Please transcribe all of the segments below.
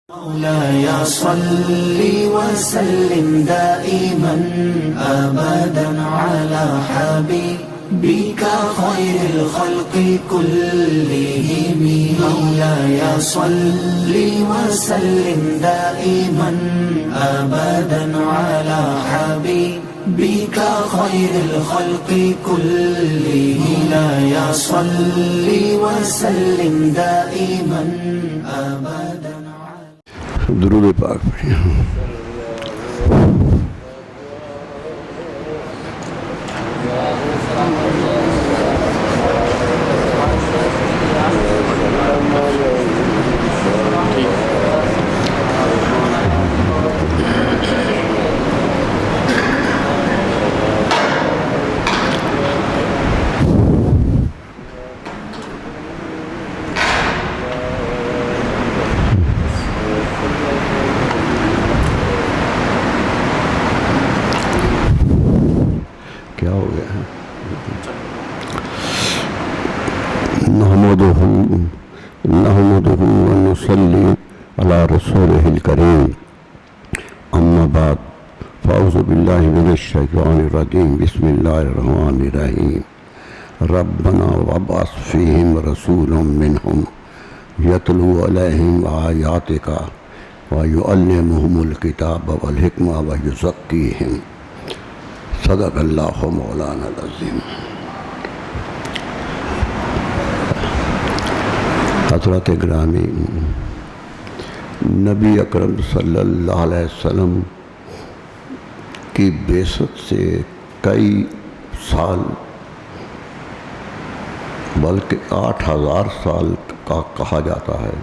مولاي صل وسلم دائما أبدا على حبيبك خير الخلق كلهم. مولاي صل وسلم دائما أبدا على حبيبك خير الخلق كلهم. مولاي صل وسلم دائما أبدا. درود پاک پڑھیں. کیا ہو گیا ہے؟ نحمده ونصلي على رسوله الكريم. اما بعد فاعوذ بالله من الشيطان الرجيم. بسم الله الرحمن الرحيم. ربنا وابعث فيهم رسولا منهم يتلو عليهم آياتك ويعلمهم الكتاب والحكمة ويزكيهم. صدق اللہ مولانا العظیم. حضرت گرامی، نبی اکرم صلی اللہ علیہ وسلم کی بعثت سے کئی سال بلکہ 8000 سال کا کہا جاتا ہے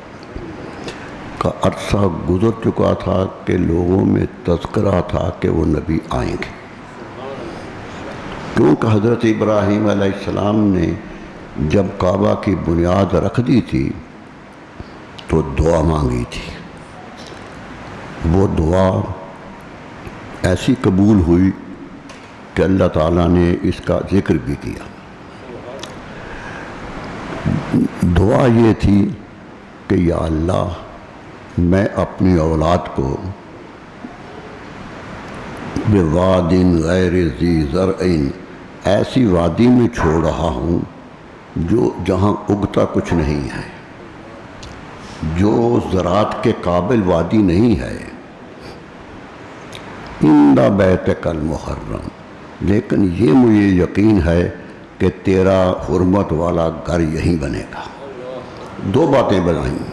کا عرصہ گزر چکا تھا کہ لوگوں میں تذکرہ تھا کہ وہ نبی آئیں گے، کیونکہ حضرت ابراہیم علیہ السلام نے جب کعبہ کی بنیاد رکھ دی تھی تو دعا مانگی تھی. وہ دعا ایسی قبول ہوئی کہ اللہ تعالیٰ نے اس کا ذکر بھی کیا. دعا یہ تھی کہ یا اللہ، میں اپنی اولاد کو بواد غیر ذی زرع ایسی وادی میں چھوڑ رہا ہوں جو جہاں اگتا کچھ نہیں ہے، جو زراعت کے قابل وادی نہیں ہے. عند بیتک المحرم، لیکن یہ مجھے یقین ہے کہ تیرا حرمت والا گھر یہیں بنے گا. دو باتیں بنائیں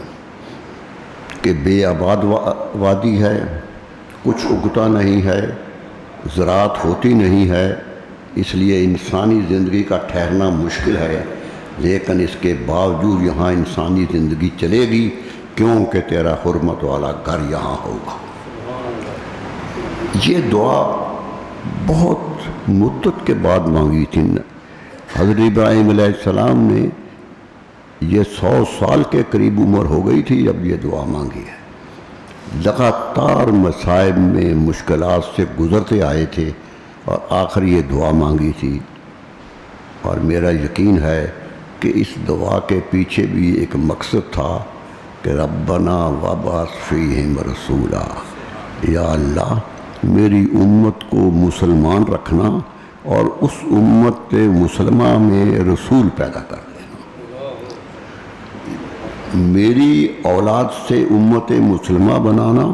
کہ بے آباد وادی ہے، کچھ اگتا نہیں ہے، زراعت ہوتی نہیں ہے، اس لیے انسانی زندگی کا ٹھہرنا مشکل ہے، لیکن اس کے باوجود یہاں انسانی زندگی چلے گی کیونکہ تیرا حرمت والا گھر یہاں ہوگا. یہ دعا بہت مدت کے بعد مانگی تھی. حضرت ابراہیم علیہ السلام نے یہ 100 سال کے قریب عمر ہو گئی تھی جب یہ دعا مانگی ہے. لگاتار مصائب میں مشکلات سے گزرتے آئے تھے اور آخر یہ دعا مانگی تھی. اور میرا یقین ہے کہ اس دعا کے پیچھے بھی ایک مقصد تھا کہ ربنا وابعث فیہم رسولا، یا اللہ میری امت کو مسلمان رکھنا اور اس امت مسلمہ میں رسول پیدا کر دینا. میری اولاد سے امت مسلمہ بنانا،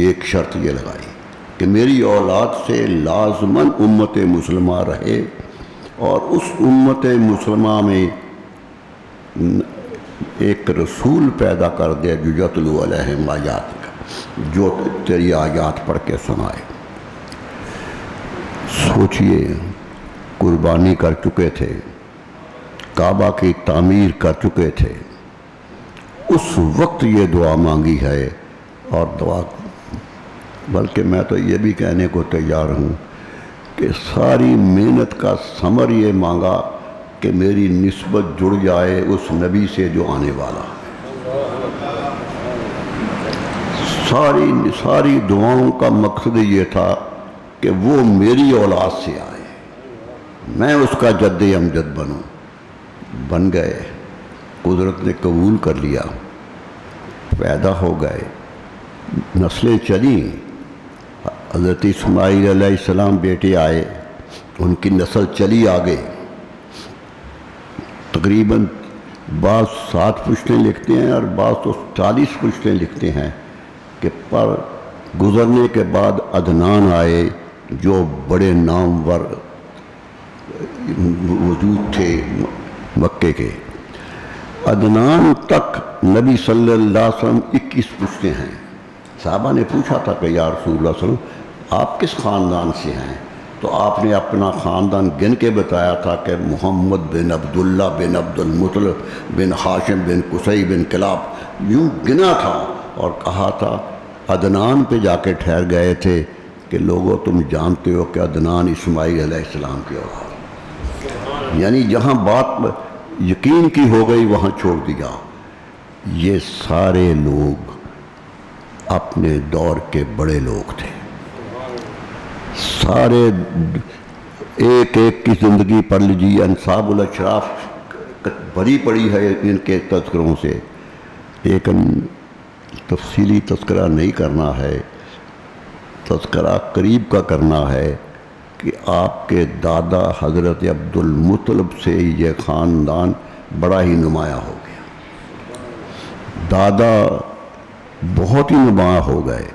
ایک شرط یہ لگائی کہ میری اولاد سے لازماً امت مسلمہ رہے اور اس امت مسلمہ میں ایک رسول پیدا کر دے جو یتلو علیہم آیاتک، جو تیری آیات پڑھ کے سنائے. سوچئے، قربانی کر چکے تھے، کعبہ کی تعمیر کر چکے تھے، اس وقت یہ دعا مانگی ہے. اور دعا بلکہ میں تو یہ بھی کہنے کو تیار ہوں کہ ساری محنت کا ثمر یہ مانگا کہ میری نسبت جڑ جائے اس نبی سے جو آنے والا. ساری دعاؤں کا مقصد یہ تھا کہ وہ میری اولاد سے آئے، میں اس کا جد امجد بنوں. بن گئے، قدرت نے قبول کر لیا. پیدا ہو گئے، نسلیں چلیں، حضرت اسماعیل علیہ السلام بیٹے آئے، ان کی نسل چلی آگے، تقریباً بعض 7 پشتیں لکھتے ہیں اور بعض تو 40 پشتیں لکھتے ہیں کہ پر گزرنے کے بعد عدنان آئے جو بڑے نامور وجود تھے مکے کے۔ عدنان تک نبی صلی اللہ علیہ وسلم 21 پشتیں ہیں۔ صحابہ نے پوچھا تھا کہ یا رسول اللہ صلی اللہ علیہ وسلم آپ کس خاندان سے ہیں؟ تو آپ نے اپنا خاندان گن کے بتایا تھا کہ محمد بن عبداللہ بن عبد المطلب بن ہاشم بن قصی بن کلاب، یوں گنا تھا اور کہا تھا عدنان پہ جا کے ٹھہر گئے تھے کہ لوگوں تم جانتے ہو کہ عدنان اسماعیل علیہ السلام کی اولاد، یعنی جہاں بات یقین کی ہو گئی وہاں چھوڑ دیا۔ یہ سارے لوگ اپنے دور کے بڑے لوگ تھے، سارے ایک ایک کی زندگی پڑھ لیجیے، انصاب الاشراف بھری پڑی ہے ان کے تذکروں سے، لیکن تفصیلی تذکرہ نہیں کرنا ہے، تذکرہ قریب کا کرنا ہے کہ آپ کے دادا حضرت عبد المطلب سے یہ خاندان بڑا ہی نمایاں ہو گیا، دادا بہت ہی نمایاں ہو گئے،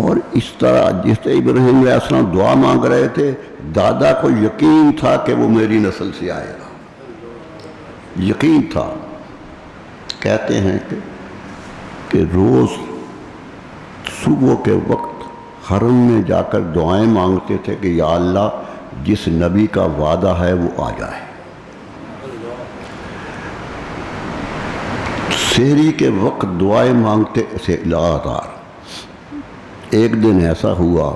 اور اس طرح جس طرح ابراہیم علیہ السلام دعا مانگ رہے تھے، دادا کو یقین تھا کہ وہ میری نسل سے آئے گا، یقین تھا۔ کہتے ہیں کہ روز صبح کے وقت حرم میں جا کر دعائیں مانگتے تھے کہ یا اللہ جس نبی کا وعدہ ہے وہ آ جائے۔ سحری کے وقت دعائیں مانگتے سے لگاتار۔ ایک دن ایسا ہوا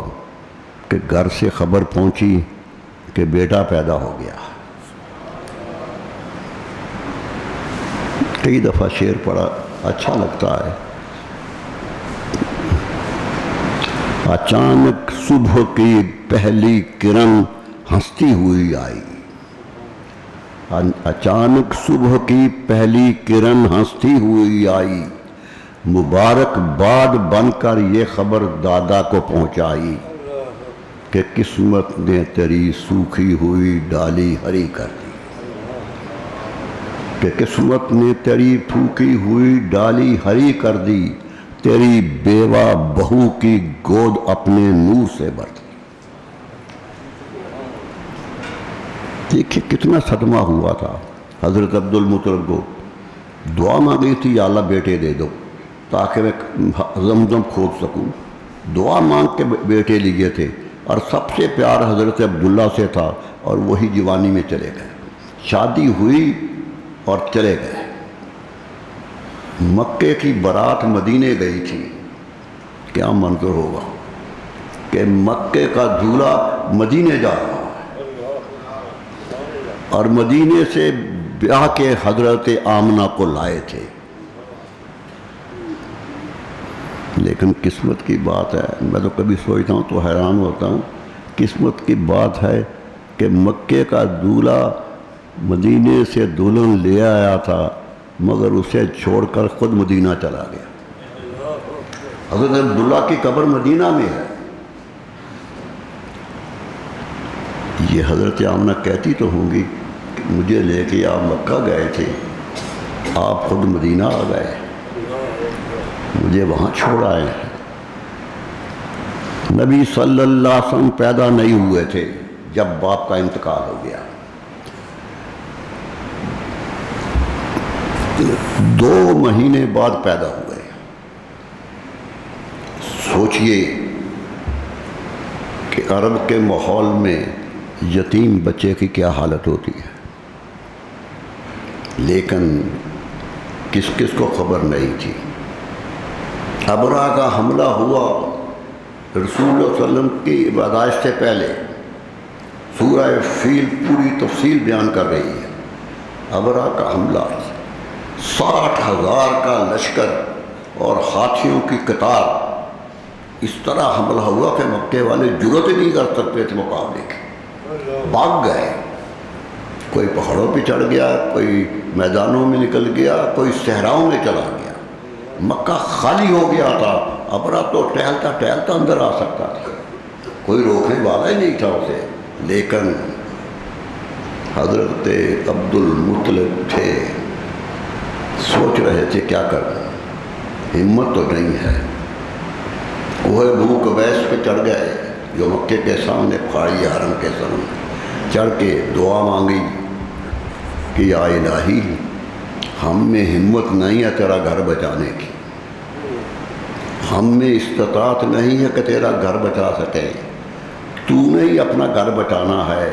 کہ گھر سے خبر پہنچی کہ بیٹا پیدا ہو گیا۔ کئی دفعہ شعر پڑھا، اچھا لگتا ہے۔ اچانک صبح کی پہلی کرن ہنستی ہوئی آئی، اچانک صبح کی پہلی کرن ہنستی ہوئی آئی، مبارک باد بن کر یہ خبر دادا کو پہنچائی کہ قسمت نے تیری سوکھی ہوئی ڈالی ہری کر دی، کہ قسمت نے تیری پھوکی ہوئی ڈالی ہری کر دی، تیری بیوہ بہو کی گود اپنے نور سے بھر دی۔ دیکھیں کتنا صدمہ ہوا تھا حضرت عبد المطلب کو، دعا مانگی تھی یا اللہ بیٹے دے دو تاکہ میں زمزم کھود سکوں، دعا مانگ کے بیٹے لیے تھے، اور سب سے پیار حضرت عبداللہ سے تھا، اور وہی جوانی میں چلے گئے، شادی ہوئی اور چلے گئے۔ مکے کی بارات مدینے گئی تھی، کیا منظر ہوگا کہ مکے کا دولہا مدینے جا رہا ہے، اور مدینے سے بیاہ کے حضرت آمنہ کو لائے تھے۔ لیکن قسمت کی بات ہے، میں تو کبھی سوچتا ہوں تو حیران ہوتا ہوں، قسمت کی بات ہے کہ مکے کا دولہا مدینے سے دلہن لے آیا تھا، مگر اسے چھوڑ کر خود مدینہ چلا گیا۔ حضرت عبداللہ کی قبر مدینہ میں ہے۔ یہ حضرت آمنہ کہتی تو ہوں گی کہ مجھے لے کے آپ مکہ گئے تھے، آپ خود مدینہ آ گئے، مجھے وہاں چھوڑ آئے ہیں۔ نبی صلی اللہ علیہ وسلم پیدا نہیں ہوئے تھے جب باپ کا انتقال ہو گیا۔ 2 مہینے بعد پیدا ہوئے۔ سوچئے کہ عرب کے ماحول میں یتیم بچے کی کیا حالت ہوتی ہے، لیکن کس کس کو خبر نہیں تھی۔ ابرا کا حملہ ہوا رسول اللہ صلی اللہ علیہ وسلم کی پیدائش سے پہلے، سورہ فیل پوری تفصیل بیان کر رہی ہے۔ ابرا کا حملہ 60,000 کا لشکر اور ہاتھیوں کی قطار، اس طرح حملہ ہوا کہ مکے والے جرأت ہی نہیں کر سکتے تھے مقابلے کی، بھاگ گئے۔ کوئی پہاڑوں پہ چڑھ گیا، کوئی میدانوں میں نکل گیا، کوئی صحراؤں میں چلا گیا۔ مکہ خالی ہو گیا تھا، ابرا تو ٹہلتا ٹہلتا اندر آ سکتا تھا، کوئی روکنے والا ہی نہیں تھا اسے، لیکن حضرت عبد المطلب تھے، سوچ رہے تھے کیا کرنا، ہمت تو نہیں ہے، وہ بھوک بیس پہ چڑھ گئے جو مکے کے سامنے پہاڑی حرم کے سامنے چڑھ کے دعا مانگی کہ یا الہی ہم میں ہمت نہیں ہے تیرا گھر بچانے کی، ہم میں استطاعت نہیں ہے کہ تیرا گھر بچا سکیں، تو نے ہی اپنا گھر بچانا ہے،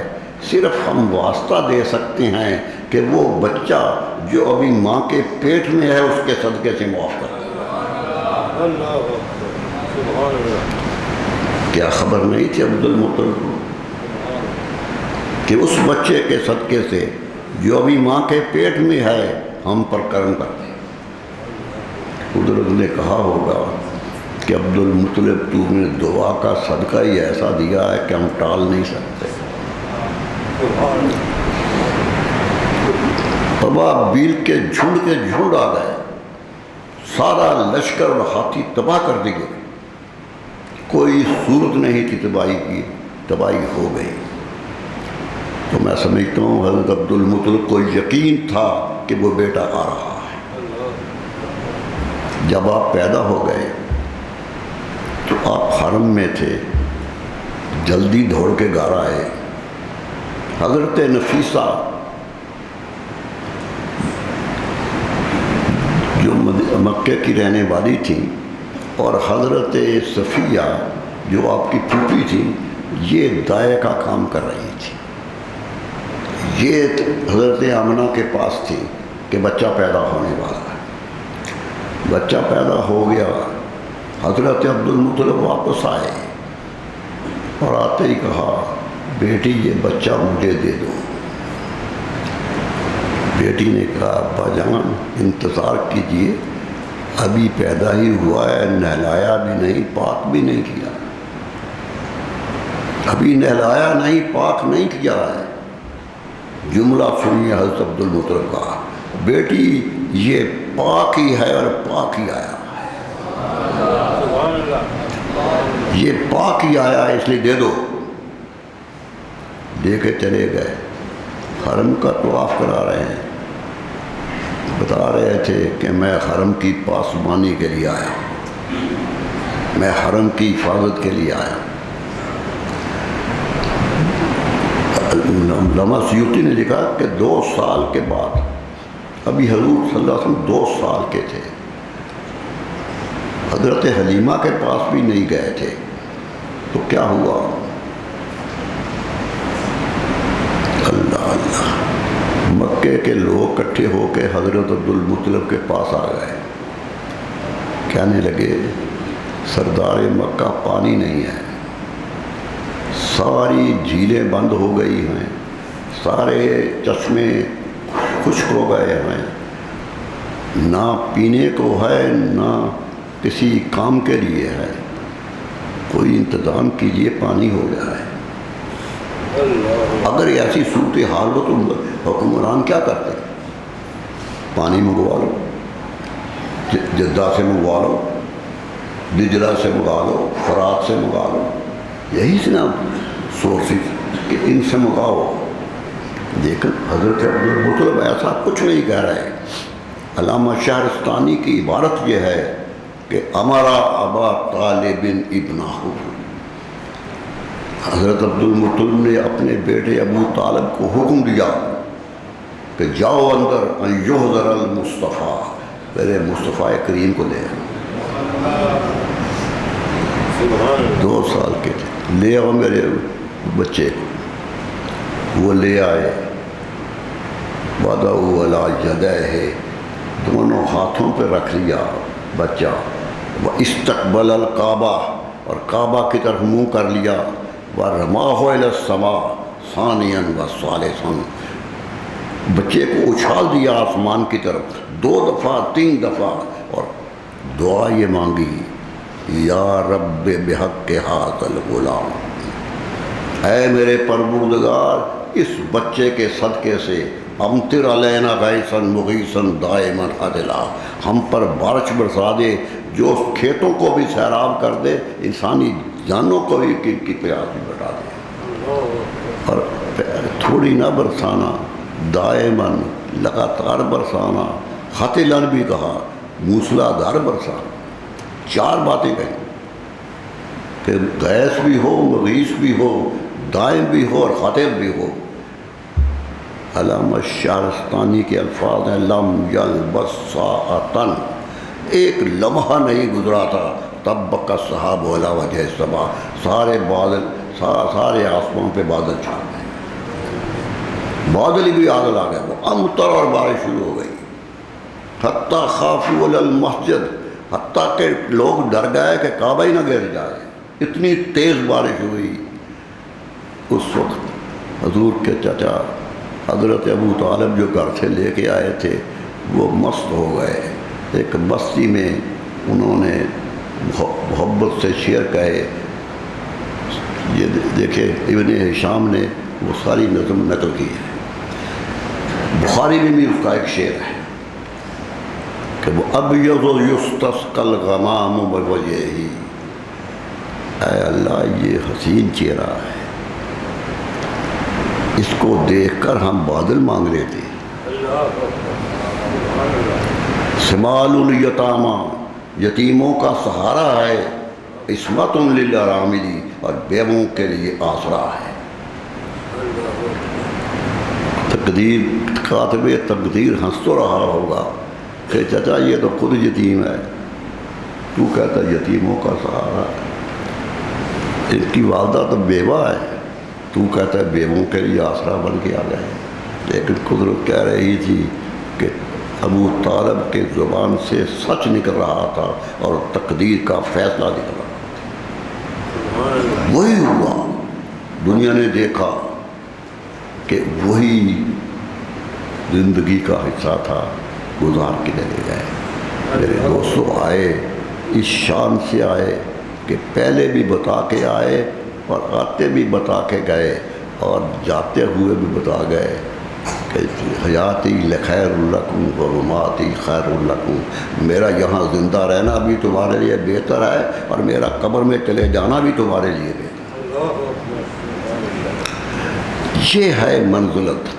صرف ہم واسطہ دے سکتے ہیں کہ وہ بچہ جو ابھی ماں کے پیٹ میں ہے اس کے صدقے سے معاف کر۔ کیا خبر نہیں تھی عبد المطلب کو کہ اس بچے کے صدقے سے جو ابھی ماں کے پیٹ میں ہے ہم پر کرم کرتے۔ قدرت نے کہا ہوگا کہ عبد المطلب تو نے دعا کا صدقہ ہی ایسا دیا ہے کہ ہم ٹال نہیں سکتے۔ ابابیل کے جھنڈ آ گئے، سارا لشکر اور ہاتھی تباہ کر دیے، کوئی صورت نہیں تھی تباہی کی، تباہی ہو گئی۔ تو میں سمجھتا ہوں حضرت عبد المطلب کو یقین تھا کہ وہ بیٹا آ رہا ہے۔ جب آپ پیدا ہو گئے تو آپ حرم میں تھے، جلدی دوڑ کے گھر آئے۔ حضرت نفیسہ جو مکے کی رہنے والی تھی اور حضرت صفیہ جو آپ کی پھوپھی تھی، یہ دائے کا کام کر رہی تھی، یہ حضرت آمنہ کے پاس تھی کہ بچہ پیدا ہونے والا ہے۔ بچہ پیدا ہو گیا، حضرت عبد المطلب واپس آئے اور آتے ہی کہا بیٹی یہ بچہ مجھے دے دو۔ بیٹی نے کہا ابا جان انتظار کیجئے، ابھی پیدا ہی ہوا ہے، نہلایا بھی نہیں، پاک بھی نہیں کیا، ابھی نہلایا نہیں، پاک نہیں کیا ہے۔ جملہ سنیے حضرت عبد المطلب کا، بیٹی یہ پاک ہی ہے اور پاک ہی آیا ہے، یہ پاک ہی آیا ہے اس لیے دے دو۔ دے کے چلے گئے، حرم کا طواف کرا رہے ہیں، بتا رہے تھے کہ میں حرم کی پاسبانی کے لیے آیا، میں حرم کی حفاظت کے لیے آیا۔ علامہ سیوطی نے لکھا کہ 2 سال کے بعد، ابھی حضور صلی اللہ علیہ وسلم 2 سال کے تھے، حضرت حلیمہ کے پاس بھی نہیں گئے تھے، تو کیا ہوا؟ اللہ اللہ، مکے کے لوگ اکٹھے ہو کے حضرت عبد المطلب کے پاس آ گئے، کہنے لگے سردار مکہ پانی نہیں ہے، ساری جھیلیں بند ہو گئی ہیں، سارے چشمے خشک ہو گئے ہیں، نہ پینے کو ہے نہ کسی کام کے لیے ہے، کوئی انتظام کیجئے، پانی ہو گیا ہے۔ اگر ایسی صورتحال ہو تو حکمران کیا کرتے؟ پانی منگوا لو، جدہ سے منگوا لو، دجلہ سے منگا لو، فرات سے منگا لو، یہی سے نا سورسز کہ ان سے منگاؤ۔ لیکن حضرت عبد المطلب ایسا کچھ نہیں کہہ رہے۔ علامہ شہرستانی کی عبارت یہ ہے کہ امرا ابا طالب ابنہ، حضرت عبد المطلب نے اپنے بیٹے ابو طالب کو حکم دیا کہ جاؤ اندر ان یحضر المصطفیٰ، میرے مصطفیٰ کریم کو لے آؤ۔ 2 سال کے تھے، لے آؤ میرے بچے کو، وہ لے آئے، وضعوا علی یدیہ، دونوں ہاتھوں پہ رکھ لیا بچہ، واستقبل الکعبہ، اور کعبہ کی طرف منہ کر لیا، ورماہ الی السماء ثانیا وثالثا، بچے کو اچھال دیا آسمان کی طرف 2 دفعہ 3 دفعہ، اور دعا یہ مانگی یا رب بحق ھذا الغلام، اے میرے پروردگار اس بچے کے صدقے سے امطر علینا غیثاً مغیثاً دائماً عدلا، ہم پر بارش برسا دے جو کھیتوں کو بھی سیراب کر دے، انسانی جانوں کو بھی کی پیاس بٹا دے، اور تھوڑی نہ برسانا، دائماً لگاتار برسانا، خطلن بھی کہا، موسلا دھار برسانا، 4 باتیں کہیں کہ غیث بھی ہو، مغیث بھی ہو، دائم بھی ہو اور خطل بھی ہو۔ علامہ شہرستانی کے الفاظ ہیں لم یلبس ساعتاً، ایک لمحہ نہیں گزرا تھا تب کا صحاب علی وجہ صبا، سارے بادل سارے آسمان پہ بادل چھا گئے، بادل بھی آدل آ گئے، وہ امطر اور بارش شروع ہو گئی، حتیٰ خافوا علی المسجد، حتیٰ کہ لوگ ڈر گئے کہ کعبہ ہی نہ گر جائے، اتنی تیز بارش ہوئی۔ اس وقت حضور کے چچا حضرت ابو طالب جو گھر سے لے کے آئے تھے وہ مست ہو گئے، ایک بستی میں انہوں نے محبت سے شعر کہے، یہ دیکھے ابن ہشام نے وہ ساری نظم نقل کی ہے، بخاری میں بھی اس کا ایک شعر ہے کہ وہ ابیض یستسقی الغمام بوجہہ، اے اللہ یہ حسین چہرہ ہے، اس کو دیکھ کر ہم بادل مانگ لیتے۔ سمال الیتاما، یتیموں کا سہارا ہے، عصمت للاراملی، اور بیووں کے لیے آسرا ہے۔ تقدیر کاتب تقدیر ہنس تو رہا ہوگا کہ چچا یہ تو خود یتیم ہے، تو کہتا یتیموں کا سہارا ہے، اس کی والدہ تو بیوہ ہے، تو کہتا ہے بیووں کے لیے آسرا بن کے آ گئے۔ لیکن قدرت کہہ رہی تھی کہ ابو طالب کے زبان سے سچ نکل رہا تھا اور تقدیر کا فیصلہ نکل رہا تھا، وہی ہوا۔ دنیا نے دیکھا کہ وہی زندگی کا حصہ تھا، گزار کے چلے گئے۔ میرے دوستو آئے اس شان سے آئے کہ پہلے بھی بتا کے آئے اور آتے بھی بتا کے گئے اور جاتے ہوئے بھی بتا گئے کہ حیاتی لخیر لکم ومماتی خیر لکم، میرا یہاں زندہ رہنا بھی تمہارے لیے بہتر ہے اور میرا قبر میں چلے جانا بھی تمہارے لیے بہتر ہے۔ یہ ہے منزلت،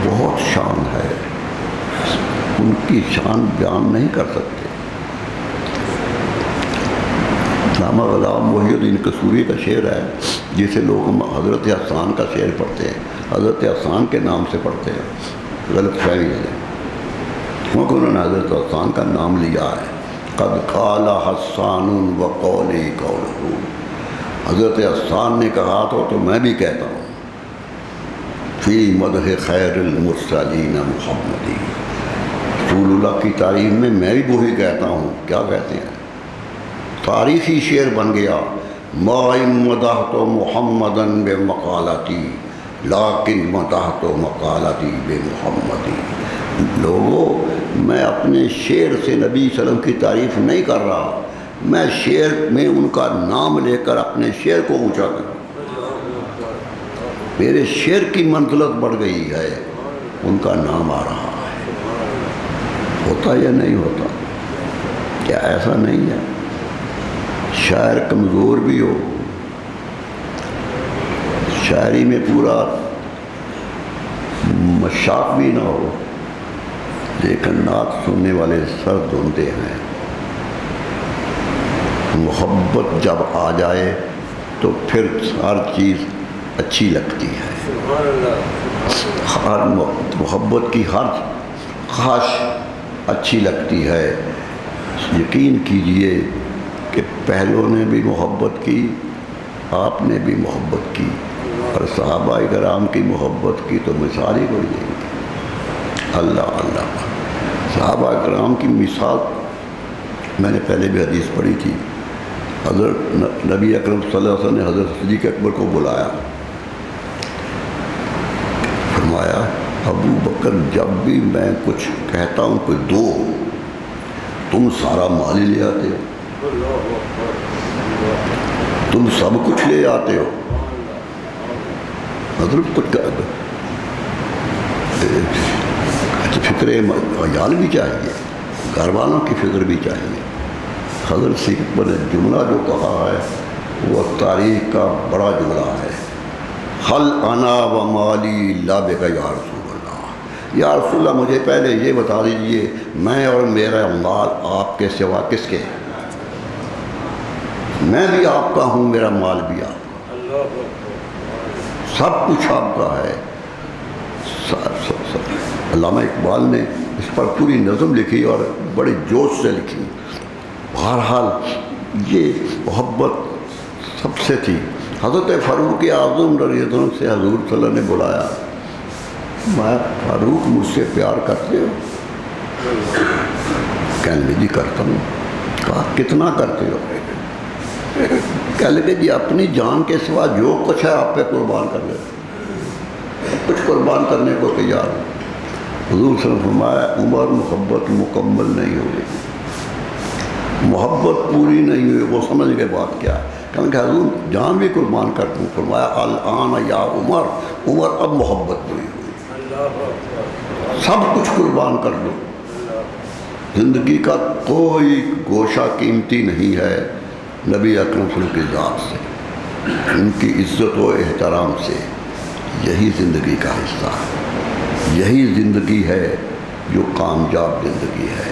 بہت شان ہے، ان کی شان بیان نہیں کر سکتے۔ علامہ غلام محی الدین قصوری کا شعر ہے جسے لوگ حضرت حسان کا شعر پڑھتے ہیں، حضرت حسان کے نام سے پڑھتے ہیں، غلط فہمی ہے کیونکہ انہوں نے حضرت حسان کا نام لیا ہے۔ قد قال حسان وقولی قولہ، حضرت حسان نے کہا تو میں بھی کہتا ہوں، فی مدح خیر المرسلین محمدی، رسول اللہ کی تعریف میں بھی وہی کہتا ہوں۔ کیا کہتے ہیں؟ تاریخی شعر بن گیا، ما مدحت محمدن بے مقالتی لیکن مدحت مقالتی بے محمدی۔ لوگوں، میں اپنے شعر سے نبی صلی اللہ علیہ وسلم کی تعریف نہیں کر رہا، میں شعر میں ان کا نام لے کر اپنے شعر کو اونچا کر رہا ہوں، میرے شعر کی منزلت بڑھ گئی ہے، ان کا نام آ رہا ہے۔ ہوتا یا نہیں ہوتا؟ کیا ایسا نہیں ہے؟ شاعر کمزور بھی ہو، شاعری میں پورا مشاق بھی نہ ہو، لیکن نعت سننے والے سر دھوندے ہیں۔ محبت جب آ جائے تو پھر ہر چیز اچھی لگتی ہے، ہر محبت کی ہر خواہش اچھی لگتی ہے۔ یقین کیجئے کہ پہلوں نے بھی محبت کی، آپ نے بھی محبت کی، اور صحابہ کرام کی محبت کی تو مثال ہی کوئی نہیں ہے۔ اللہ اللہ، صحابہ کرام کی مثال میں نے پہلے بھی حدیث پڑھی تھی۔ حضرت نبی اکرم صلی اللہ علیہ وسلم نے حضرت صدیق اکبر کو بلایا، فرمایا ابو بکر جب بھی میں کچھ کہتا ہوں کوئی دو، تم سارا مال ہی لے آتے ہو، تم سب کچھ لے آتے ہو۔ حضرت کچھ فکر عیال بھی چاہیے، گھر والوں کی فکر بھی چاہیے۔ حضرت سید نے جملہ جو کہا ہے وہ تاریخ کا بڑا جملہ ہے، حل انا و مالی لابک یا رسول اللہ، یا رسول اللہ مجھے پہلے یہ بتا دیجئے میں اور میرا مال آپ کے سوا کس کے؟ میں بھی آپ کا ہوں، میرا مال بھی آپ کا، سب کچھ آپ کا ہے۔ علامہ اقبال نے اس پر پوری نظم لکھی اور بڑے جوش سے لکھی۔ بہرحال یہ محبت سب سے تھی۔ حضرت فاروق اعظم رضی اللہ عنہ سے حضور صلی اللہ علیہ وسلم نے بلایا، میں فاروق مجھ سے پیار کرتے ہو؟ کہنے لگے جی کرتا ہوں۔ کہا کتنا کرتے ہو؟ کہنے لگے جی اپنی جان کے سوا جو کچھ ہے آپ پہ قربان کر لیتے، کچھ قربان کرنے کو تیار ہوں۔ حضور صلی اللہ علیہ وسلم نے فرمایا عمر محبت مکمل نہیں ہوئی، محبت پوری نہیں ہوئی۔ وہ سمجھ گئے بات کیا ہے، کہ حضور جان بھی قربان کر دوں۔ فرمایا الآن یا عمر، عمر اب محبت پوری ہوئی، سب کچھ قربان کر دو۔ زندگی کا کوئی گوشہ قیمتی نہیں ہے نبی اکرم صلی اللہ علیہ وسلم کی ذات سے، ان کی عزت و احترام سے۔ یہی زندگی کا حصہ ہے، یہی زندگی ہے جو کامیاب زندگی ہے۔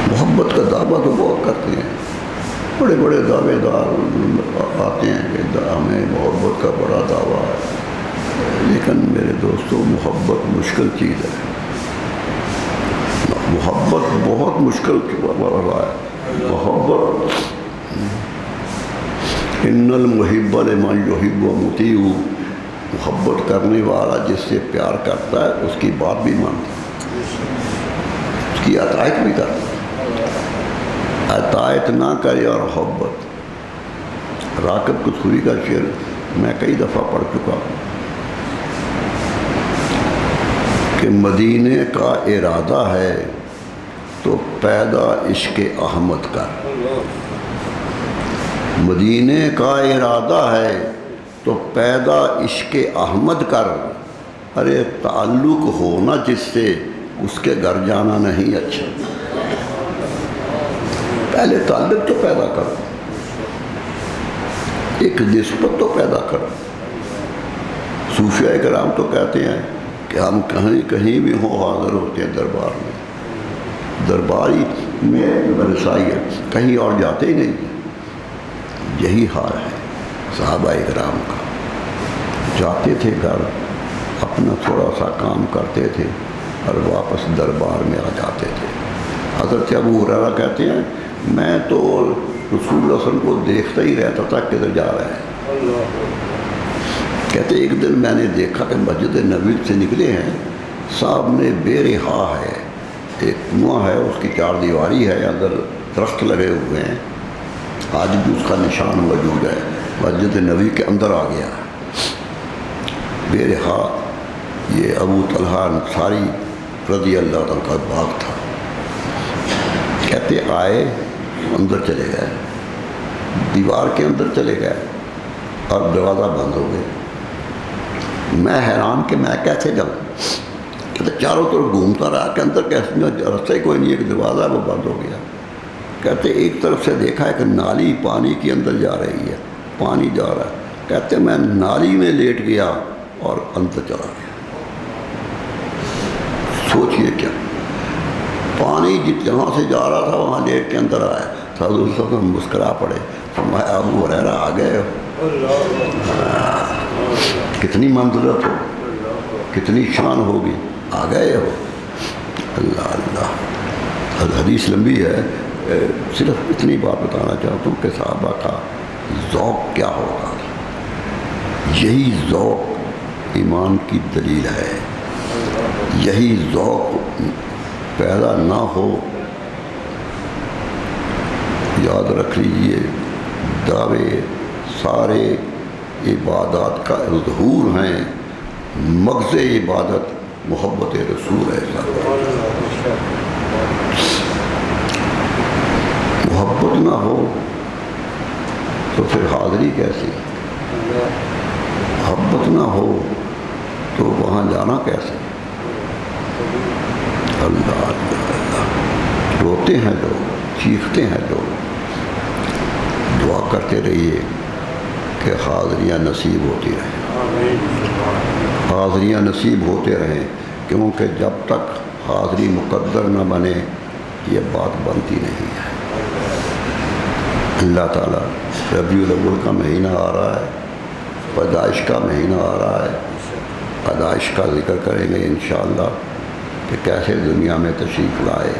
محبت کا دعویٰ تو بہت کرتے ہیں، بڑے بڑے دعوے دار آتے ہیں کہ ہمیں محبت کا بڑا دعویٰ ہے، لیکن میرے دوستو محبت مشکل چیز ہے، محبت بہت مشکل رہا ہے۔ محبت ان المحب لمن یحب مطیع، محبت کرنے والا جس سے پیار کرتا ہے اس کی بات بھی مانتا ہے، اس کی اطاعت بھی کرتا ہے۔ اطاعت نہ کرے اور محبت، راغب قصوری کا شعر میں کئی دفعہ پڑھ چکا ہوں کہ مدینے کا ارادہ ہے تو پیدا عشق احمد کر، مدینے کا ارادہ ہے تو پیدا عشق احمد کر، ارے تعلق ہونا جس سے اس کے گھر جانا نہیں اچھا، پہلے تعلق تو پیدا کرو، ایک نسبت تو پیدا کرو۔ صوفیاء کرام تو کہتے ہیں کہ ہم کہیں بھی ہوں حاضر ہوتے ہیں دربار میں، درباری میں رسائی ہے، کہیں اور جاتے ہی نہیں۔ یہی حال ہے صحابہ کرام کا، جاتے تھے گھر، اپنا تھوڑا سا کام کرتے تھے اور واپس دربار میں آ جاتے تھے۔ حضرت ابو ہریرہ کہتے ہیں میں تو رسول اللہ صلی اللہ علیہ وسلم کو دیکھتا ہی رہتا تھا کدھر جا رہے ہیں۔ کہتے ایک دن میں نے دیکھا کہ مسجد نبوی سے نکلے ہیں، سامنے بے رہا ہے، ایک کنواں ہے، اس کی چار دیواری ہے، اندر درخت لگے ہوئے ہیں، آج بھی اس کا نشان موجود ہے، مسجد نبوی کے اندر آ گیا۔ بے رہا یہ ابو طلحہ انصاری رضی اللہ عنہ کا باغ تھا۔ کہتے آئے اندر چلے گئے، دیوار کے اندر چلے گئے اور دروازہ بند ہو گئے۔ میں حیران کہ میں کیسے جاؤں، کہتے چاروں طرف گھومتا رہا کہ اندر کیسے، رستہ ہی کوئی نہیں، ایک دروازہ وہ بند ہو گیا۔ کہتے ایک طرف سے دیکھا ہے کہ نالی پانی کے اندر جا رہی ہے، پانی جا رہا ہے۔ کہتے میں نالی میں لیٹ گیا اور اندر چلا گیا۔ سوچئے کیا، پانی جہاں سے جا رہا تھا وہاں لیٹ کے اندر آیا۔ حضور صلی اللہ علیہ وسلم مسکرا پڑے، فرمایا ابو ہریرہ آ گئے ہو، کتنی منزلت ہو، کتنی شان ہوگی، آ گئے ہو۔ اللہ اللہ، حدیث لمبی ہے، صرف اتنی بات بتانا چاہتا ہوں کہ صحابہ کا ذوق کیا ہوگا۔ یہی ذوق ایمان کی دلیل ہے، یہی ذوق پیدا نہ ہو، یاد رکھ لیجئے دعوے سارے عبادات کا ظہور ہیں، مغز عبادت محبت رسول ہے۔ محبت نہ ہو تو پھر حاضری کیسی، محبت نہ ہو تو وہاں جانا کیسے؟ اللہ اللہ اللہ، روتے ہیں لوگ، چیختے ہیں لوگ. دعا کرتے رہیے کہ حاضریاں نصیب ہوتی رہیں، حاضریاں نصیب ہوتے رہیں، کیونکہ جب تک حاضری مقدر نہ بنے یہ بات بنتی نہیں ہے. اللہ تعالیٰ ربیع الاول کا مہینہ آ رہا ہے، پیدائش کا مہینہ آ رہا ہے. پیدائش کا ذکر کریں گے انشاءاللہ کہ کیسے دنیا میں تشریف لائے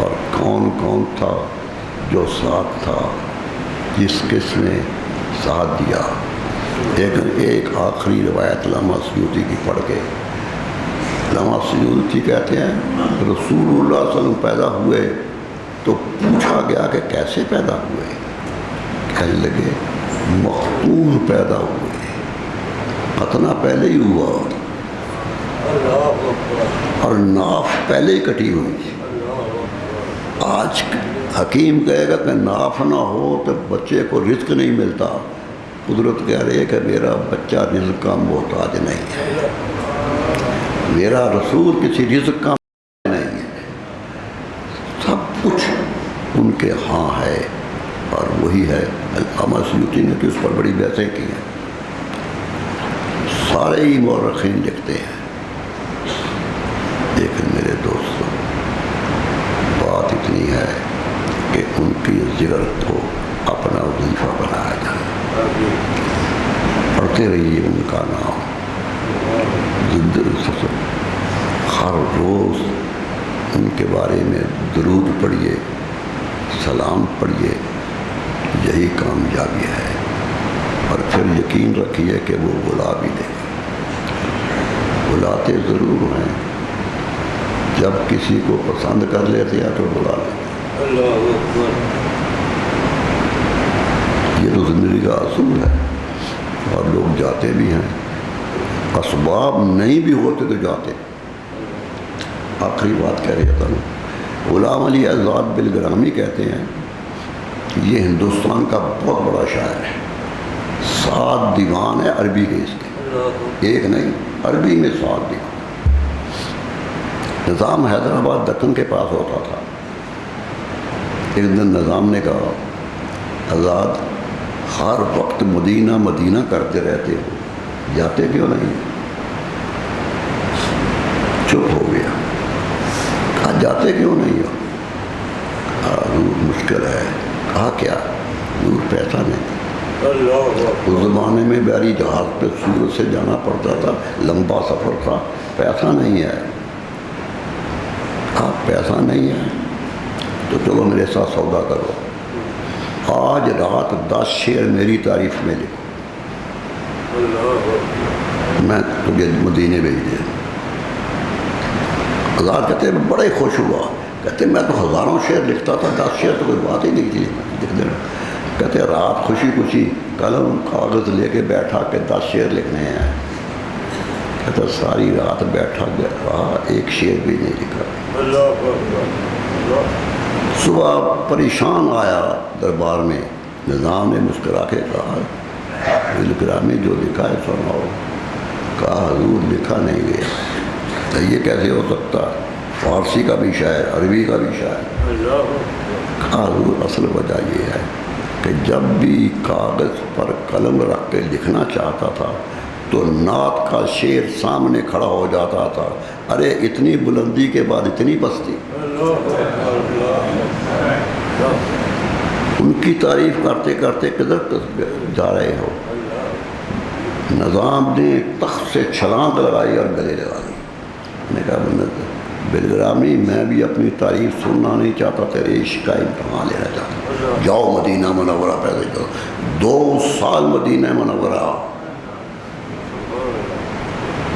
اور کون کون تھا جو ساتھ تھا، جس کس نے ساتھ دیا. ایک آخری روایت علامہ سیوطی کی پڑھ کے. علامہ سیوطی کہتے ہیں رسول اللہ صلی اللہ علیہ وسلم پیدا ہوئے تو پوچھا گیا کہ کیسے پیدا ہوئے؟ کہنے لگے مختون پیدا ہوئے، ختنہ پہلے ہی ہوا اور ناف پہلے ہی کٹی ہوئی. آج حکیم کہے گا کہ ناف نہ ہو تو بچے کو رزق نہیں ملتا. قدرت کہہ رہی ہے کہ میرا بچہ رزق کا محتاج نہیں ہے، میرا رسول کسی رزق کا نہیں ہے، سب کچھ ان کے ہاں ہے اور وہی ہے. علامہ سیوطی نے تو اس پر بڑی بحثیں کی ہیں، سارے ہی مورخین لکھتے ہیں. لیکن میرے دوستوں بات اتنی ہے کہ ان کی زیارت کو اپنا وظیفہ بنایا جائے. پڑھتے رہیے ان کا نام، ہر روز ان کے بارے میں درود پڑھیے، سلام پڑھیے، یہی کامیابی ہے. اور پھر یقین رکھیے کہ وہ بلا بھی دیں، بلاتے ضرور ہیں. جب کسی کو پسند کر لیتے ہیں تو بلا لیں. یہ تو زندگی کا اصول ہے اور لوگ جاتے بھی ہیں. اسباب نہیں بھی ہوتے تو جاتے. آخری بات کہہ رہا تھا، غلام علی آزاد بلگرامی کہتے ہیں یہ ہندوستان کا بہت بڑا شاعر ہے. 7 دیوان ہے عربی کے اس کے، ایک نہیں، عربی میں 7 دیوان. نظام حیدرآباد دکن کے پاس ہوتا تھا. ایک دن نظام نے کہا آزاد ہر وقت مدینہ مدینہ کرتے رہتے ہو، جاتے کیوں نہیں؟ چپ ہو گیا. کہا جاتے کیوں نہیں ہو؟ دور مشکل ہے. کہا کیا؟ دور پیسہ نہیں. اس زمانے میں بحری جہاز پہ سورج سے جانا پڑتا تھا، لمبا سفر تھا، پیسہ نہیں ہے. کہا پیسہ نہیں ہے تو چلو میرے ساتھ سودا کرو، آج رات 10 شعر میری تعریف میں لکھو، میں تجھے مدینے بھیج دیا. آزاد کہتے ہیں بڑے خوش ہوا. کہتے میں تو ہزاروں شعر لکھتا تھا، 10 شعر تو کوئی بات ہی نہیں تھی لکھ دینا. کہتے رات خوشی خوشی قلم کاغذ لے کے بیٹھا کہ 10 شعر لکھنے ہیں. کہتا ساری رات بیٹھا رہا، ایک شعر بھی نہیں لکھا. صبح پریشان آیا دربار میں. نظام نے مسکرا کے کہا بلگرامی جو لکھا ہے سناؤ. کہا حضور لکھا نہیں گیا. تو یہ کیسے ہو سکتا؟ فارسی کا بھی شاعر، عربی کا بھی شاعر. کہا حضور اصل وجہ یہ ہے کہ جب بھی کاغذ پر قلم رکھ کے لکھنا چاہتا تھا تو نعت کا شعر سامنے کھڑا ہو جاتا تھا. ارے اتنی بلندی کے بعد اتنی پستی. ان کی تعریف کرتے کرتے کدھر جا رہے ہو؟ نظام نے تخت سے چھلانگ لگائی اور گلے لگا دی. میں نے کہا بلگرامی میں بھی اپنی تعریف سننا نہیں چاہتا، تیرے عشق کا امتحان لینا چاہتا. جاؤ مدینہ منورہ پیدا کرو. 2 سال مدینہ منورہ،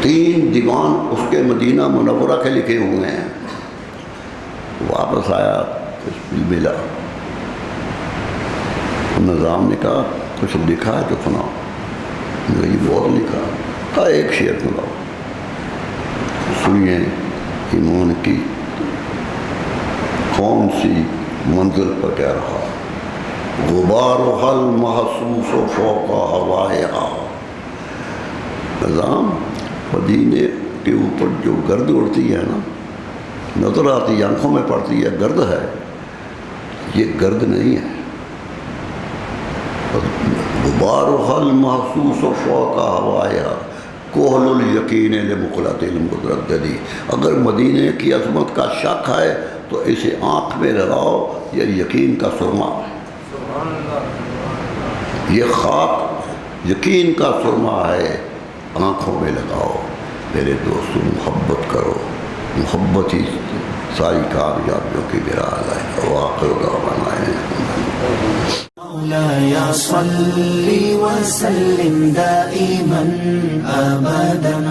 3 دیوان اس کے مدینہ منورہ کے لکھے ہوئے ہیں. واپس آیا کچھ ملا. نظام نے کہا کچھ لکھا ہے تو سناؤ. یہ بہت لکھا. کہا ایک شعر سناؤ. سنیے ایمان کی کون سی منزل پر کہہ رہا، غبار و حل محسوس و فوق ہوائے. نظام مدینے کے اوپر جو گرد اڑتی ہے نا، نظر آتی آنکھوں میں پڑتی ہے گرد ہے، یہ گرد نہیں ہے. غبارها المحسوس فوق هوایا کوہل الیقین لمقلۃ المترددی. اگر مدینے کی عظمت کا شک ہے تو اسے آنکھ میں لگاؤ، یہ یقین کا سرما ہے. یہ خاک یقین کا سرما ہے، آنکھوں میں لگاؤ. میرے دوستو محبت کرو، محبت ہی ساری کامیابیوں کی بنیاد ہے. وآخر دعوانا مولاي صل وسلم دائما أبدا